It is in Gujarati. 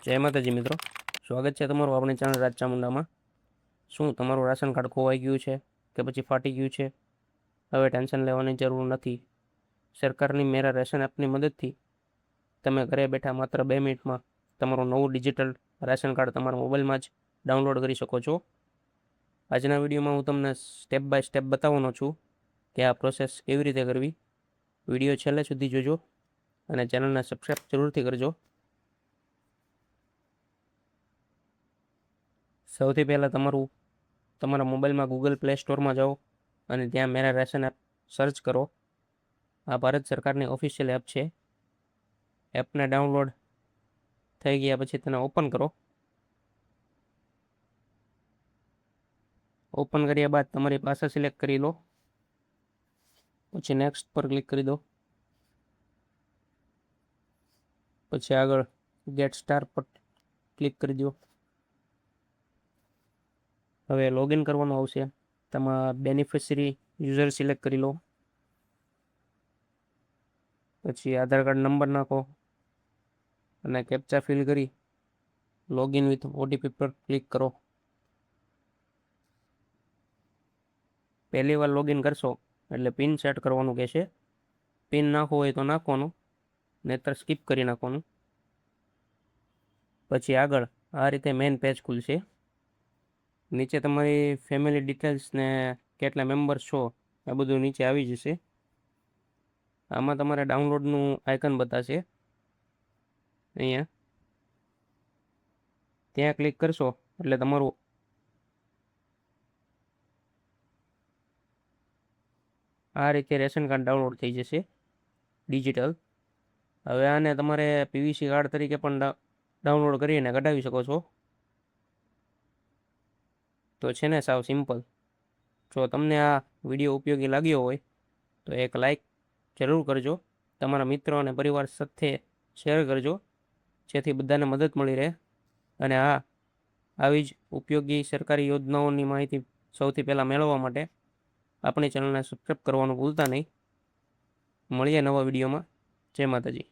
જય માતાજી મિત્રો, સ્વાગત છે તમારું આપણી ચેનલ રાજ ચામુંડામાં. શું તમારું રાશન કાર્ડ ખોવાઈ ગયું છે કે પછી ફાટી ગયું છે? હવે ટેન્શન લેવાની જરૂર નથી. સરકારની મેરા રેશન એપની મદદથી તમે ઘરે બેઠા માત્ર 2 મિનિટમાં તમારું નવું ડિજિટલ રાશન કાર્ડ તમારા મોબાઈલમાં જ ડાઉનલોડ કરી શકો છો. આજના વિડીયોમાં હું તમને સ્ટેપ બાય સ્ટેપ બતાવવાનો છું કે આ પ્રોસેસ કેવી રીતે કરવી. વિડીયો છેલ્લે સુધી જોજો અને ચેનલને સબસ્ક્રાઈબ જરૂરથી કરજો. સૌથી પહેલાં તમારા મોબાઈલમાં ગૂગલ પ્લે સ્ટોરમાં જાઓ અને ત્યાં મેરા રેશન એપ સર્ચ કરો. આ ભારત સરકારની ઓફિશિયલ એપ છે. એપને ડાઉનલોડ થઈ ગયા પછી તેને ઓપન કરો. ઓપન કર્યા બાદ તમારી ભાષા સિલેક્ટ કરી લો. પછી નેક્સ્ટ પર ક્લિક કરી દો. પછી આગળ ગેટ સ્ટાર પર ક્લિક કરી દો. હવે લોગિન કરવાનું આવશે. તમારા બેનિફિશરી યુઝર સિલેક્ટ કરી લો. પછી આધાર કાર્ડ નંબર નાખો અને કેપ્ચા ફિલ કરી લોગિન વિથ ઓટીપી પર ક્લિક કરો. પહેલી વાર લોગિન કરશો એટલે પિન સેટ કરવાનું કહેશે. પિન નાખવો હોય તો નાખવાનું, નહીતર સ્કીપ કરી નાખવાનું. પછી આગળ આ રીતે મેઇન પેજ ખુલશે. નીચે તમારી ફેમિલી ડિટેલ્સ ને કેટલા મેમ્બર્સ છો આ બધું નીચે આવી જશે. આમાં તમારે ડાઉનલોડનું આઇકન બતાવશે અહીંયા. ત્યાં ક્લિક કરશો એટલે તમારું આ રીતે રેશન કાર્ડ ડાઉનલોડ થઈ જશે ડિજિટલ. હવે આને તમારે પીવીસી કાર્ડ તરીકે પણ ડાઉનલોડ કરીને કઢાવી શકો છો. તો છે ને સાવ સિમ્પલ. જો તમને આ વિડીયો ઉપયોગી લાગ્યો હોય તો એક લાઈક જરૂર કરજો. તમારા મિત્રો અને પરિવાર સાથે શેર કરજો જેથી બધાને મદદ મળી રહે. અને આવી જ ઉપયોગી સરકારી યોજનાઓની માહિતી સૌથી પહેલાં મેળવવા માટે આપણી ચેનલને સબસ્ક્રાઈબ કરવાનું ભૂલતા નહીં. મળીએ નવા વિડીયોમાં. જય માતાજી.